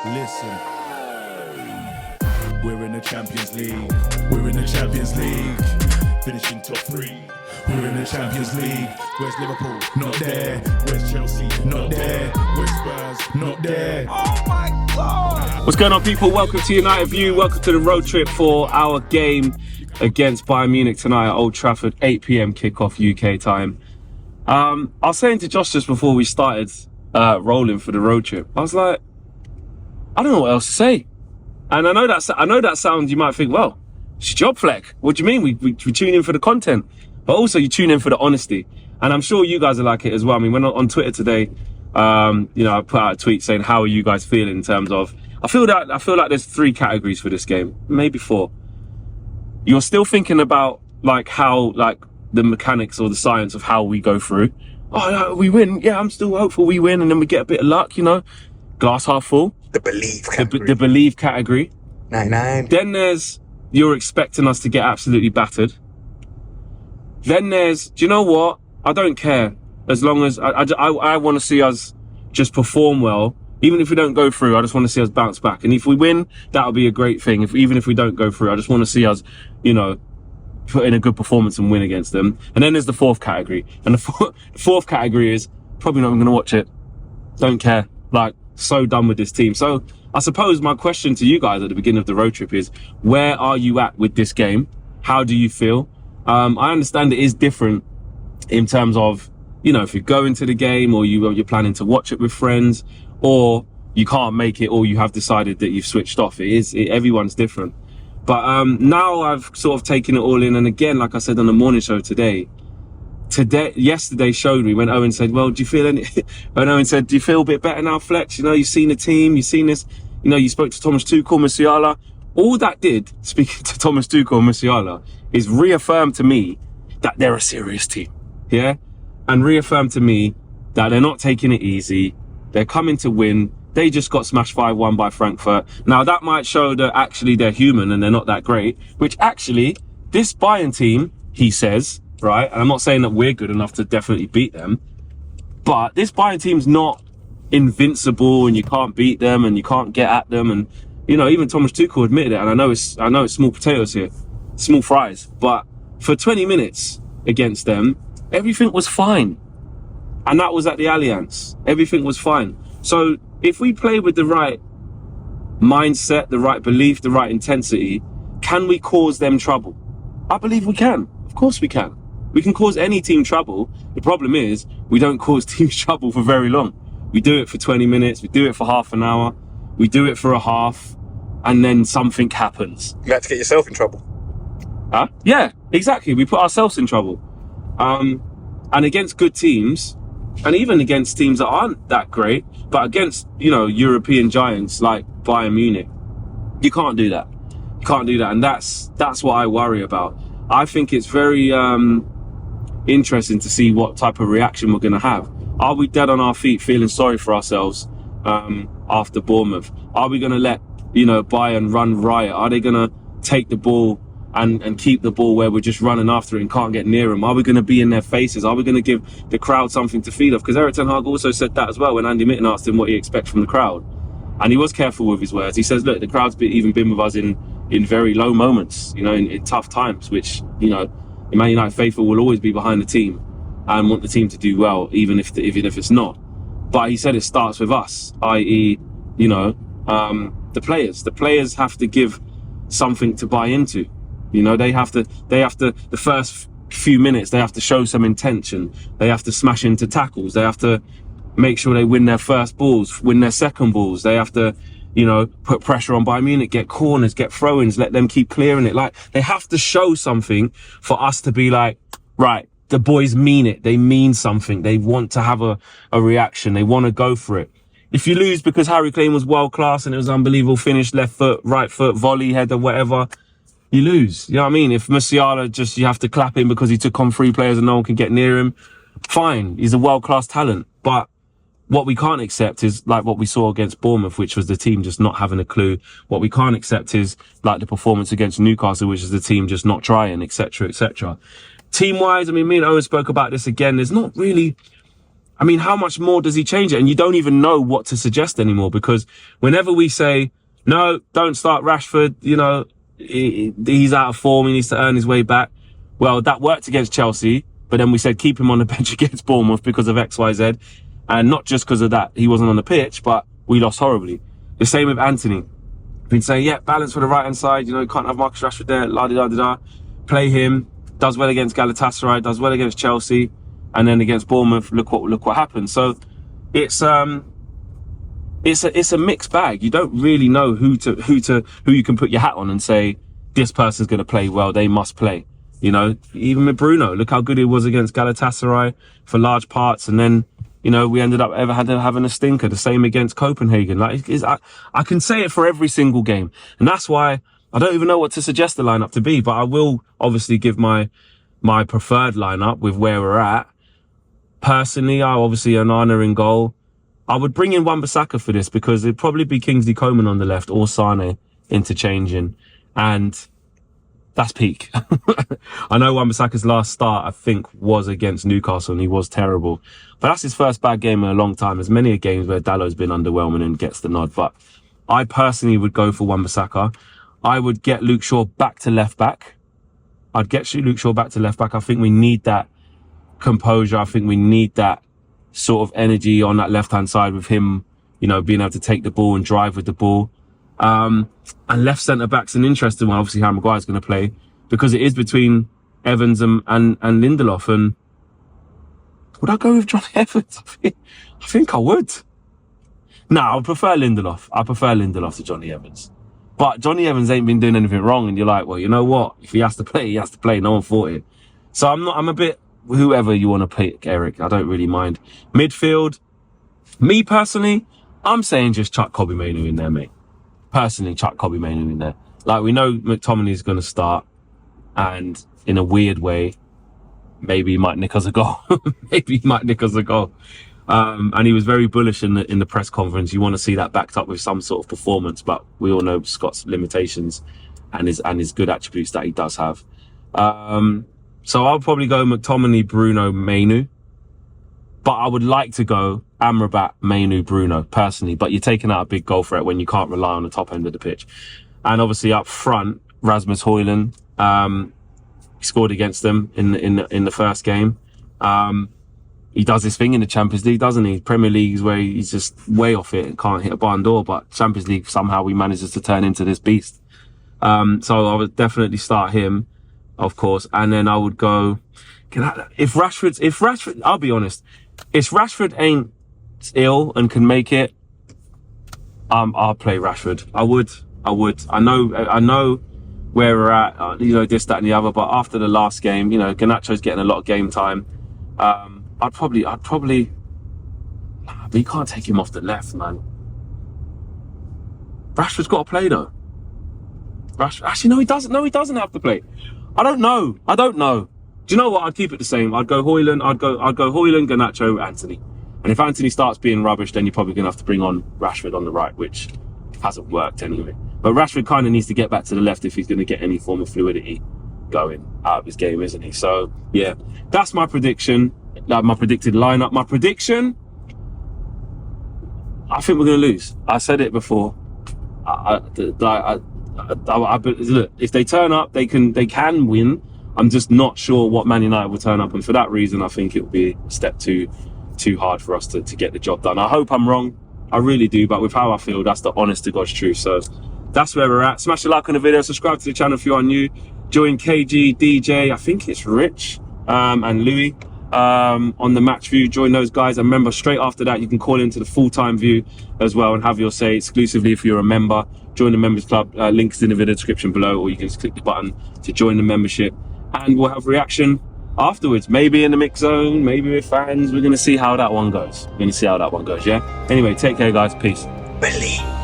Listen, we're in the Champions League. We're in the Champions League. Finishing top 3. We're in the Champions League. Where's Liverpool? Not there. Where's Chelsea? Not there. Where's Spurs? Not there. Oh my God! What's going on, people? Welcome to United View. Welcome to the road trip for our game against Bayern Munich tonight at Old Trafford, 8 p.m. kickoff UK time. I was saying to Josh just before we started rolling for the road trip, I was like, I don't know what else to say. And I know that sounds, you might think, well, it's your job, Fleck. What do you mean? We tune in for the content, but also you tune in for the honesty. And I'm sure you guys are like it as well. I mean, when on Twitter today, I put out a tweet saying, how are you guys feeling in terms of, I feel like there's 3 categories for this game, maybe 4. You're still thinking about like how, like the mechanics or the science of how we go through. Oh, we win. Yeah, I'm still hopeful we win. And then we get a bit of luck, glass half full. The believe category. The believe category. 99. Then there's, you're expecting us to get absolutely battered. Then there's, do you know what? I don't care. As long as I want to see us just perform well. Even if we don't go through, I just want to see us bounce back. And if we win, that'll be a great thing. Even if we don't go through, I just want to see us, put in a good performance and win against them. And then there's the 4th category. And the fourth category is probably not even going to watch it. Don't care. Like, so done with this team. So I suppose my question to you guys at the beginning of the road trip is, where are you at with this game? How do you feel? I understand it is different in terms of, if you go into the game or you're planning to watch it with friends, or you can't make it, or you have decided that you've switched off. Everyone's different. But now I've sort of taken it all in. And again, like I said on the morning show yesterday showed me when Owen said, well, do you feel when Owen said, do you feel a bit better now, Flex? You've seen the team, you've seen this, you spoke to Thomas Tuchel, Musiala. All that did, speaking to Thomas Tuchel and Musiala, is reaffirm to me that they're a serious team. Yeah? And reaffirm to me that they're not taking it easy. They're coming to win. They just got smashed 5-1 by Frankfurt. Now, that might show that actually they're human and they're not that great, which actually, this Bayern team, he says, right? And I'm not saying that we're good enough to definitely beat them, but this Bayern team's not invincible and you can't beat them and you can't get at them. And, even Thomas Tuchel admitted it. And I know it's small potatoes here, small fries, but for 20 minutes against them, everything was fine. And that was at the Allianz. Everything was fine. So if we play with the right mindset, the right belief, the right intensity, can we cause them trouble? I believe we can. Of course we can. We can cause any team trouble. The problem is we don't cause teams trouble for very long. We do it for 20 minutes. We do it for half an hour. We do it for a half. And then something happens. You had to get yourself in trouble. Huh? Yeah, exactly. We put ourselves in trouble. And against good teams, and even against teams that aren't that great, but against, European giants like Bayern Munich, you can't do that. You can't do that. And that's what I worry about. I think it's very interesting to see what type of reaction we're going to have. Are we dead on our feet feeling sorry for ourselves after Bournemouth? Are we going to let, Bayern run riot? Are they going to take the ball and keep the ball where we're just running after it and can't get near them? Are we going to be in their faces? Are we going to give the crowd something to feed off? Because Erik ten Hag also said that as well when Andy Mitten asked him what he expects from the crowd. And he was careful with his words. He says, look, the crowd's even been with us in very low moments, in tough times, which, the Man United faithful will always be behind the team and want the team to do well, even if it's not. But he said it starts with us, i.e., the players. The players have to give something to buy into. They have to, the first few minutes, they have to show some intention. They have to smash into tackles. They have to make sure they win their first balls, win their second balls. They have to, put pressure on Bayern Munich, get corners, get throw-ins, let them keep clearing it. Like, they have to show something for us to be like, right, the boys mean it. They mean something. They want to have a reaction. They want to go for it. If you lose because Harry Kane was world class and it was unbelievable finish, left foot, right foot, volley, header, whatever, you lose. You know what I mean? If Musiala you have to clap him because he took on 3 players and no one can get near him, fine. He's a world class talent. But what we can't accept is like what we saw against Bournemouth, which was the team just not having a clue. What we can't accept is like the performance against Newcastle, which is the team just not trying, etc., etc. Team wise, I mean, me and Owen spoke about this again. There's not really, I mean, how much more does he change it? And you don't even know what to suggest anymore, because whenever we say, no, don't start Rashford, you know, he's out of form, he needs to earn his way back. Well, that worked against Chelsea, but then we said keep him on the bench against Bournemouth because of XYZ. And not just because of that, he wasn't on the pitch, but we lost horribly. The same with Anthony. We've been saying, yeah, balance for the right-hand side, you know, can't have Marcus Rashford there, la-di-da-di-da. Play him, does well against Galatasaray, does well against Chelsea, and then against Bournemouth, look what happened. So it's a mixed bag. You don't really know who you can put your hat on and say this person's going to play well, they must play. You know, even with Bruno, look how good he was against Galatasaray for large parts, and then, you know, we ended up having a stinker. The same against Copenhagen. Like, I can say it for every single game, and that's why I don't even know what to suggest the lineup to be. But I will obviously give my preferred lineup with where we're at. Personally, I obviously Onana in goal. I would bring in Wan-Bissaka for this because it'd probably be Kingsley Coman on the left or Sane interchanging, and that's peak. I know Wan-Bissaka's last start, I think, was against Newcastle, and he was terrible. But that's his first bad game in a long time. There's many games where Dallow's been underwhelming and gets the nod. But I personally would go for Wan-Bissaka. I would get Luke Shaw back to left back. I think we need that composure. I think we need that sort of energy on that left-hand side with him, you know, being able to take the ball and drive with the ball. And left centre-back's an interesting one. Obviously, Harry Maguire's going to play because it is between Evans and Lindelof. And would I go with Johnny Evans? I think I would. No, I would prefer Lindelof. I prefer Lindelof to Johnny Evans. But Johnny Evans ain't been doing anything wrong. And you're like, well, you know what? If he has to play, he has to play. No one fought it. So I'm a bit whoever you want to pick, Eric. I don't really mind. Midfield, me personally, I'm saying just chuck Kobbie Mainoo in there, mate. Personally, chuck Kobbie Mainoo in there. Like, we know McTominay's going to start, and in a weird way, maybe he might nick us a goal. And he was very bullish in the press conference. You want to see that backed up with some sort of performance, but we all know Scott's limitations and his good attributes that he does have. So I'll probably go McTominay, Bruno, Mainoo. But I would like to go Amrabat, Mainoo, Bruno, personally. But you're taking out a big goal threat when you can't rely on the top end of the pitch. And obviously up front, Rasmus Højlund, he scored against them in the first game. He does his thing in the Champions League, doesn't he? Premier League is where he's just way off it and can't hit a barn door. But Champions League, somehow he manages to turn into this beast. So I would definitely start him, of course. And then I would go, if Rashford, I'll be honest, if Rashford ain't ill and can make it, I'll play Rashford. I would. I know where we're at, you know, this, that and the other, but after the last game, you know, Garnacho's getting a lot of game time. I'd probably, but you can't take him off the left, man. Rashford's got to play though. Actually, no, he doesn't. No, he doesn't have to play. I don't know. Do you know what? I'd keep it the same. I'd go Højlund, Garnacho, Anthony. And if Anthony starts being rubbish, then you're probably going to have to bring on Rashford on the right, which hasn't worked anyway. But Rashford kind of needs to get back to the left if he's going to get any form of fluidity going out of his game, isn't he? So, yeah, that's my prediction. My predicted lineup. My prediction, I think we're going to lose. I said it before. Look, if they turn up, they can win. I'm just not sure what Man United will turn up, and for that reason, I think it will be a step too hard for us to get the job done. I hope I'm wrong, I really do, but with how I feel, that's the honest to God's truth. So that's where we're at. Smash a like on the video, subscribe to the channel if you are new. Join KG, DJ, I think it's Rich, and Louis on the match view. Join those guys, and remember, straight after that, you can call into the full-time view as well and have your say exclusively if you're a member. Join the members club, links in the video description below, or you can just click the button to join the membership. And we'll have reaction afterwards, maybe in the mix zone, maybe with fans. We're going to see how that one goes. Yeah? Anyway, take care, guys. Peace. Believe.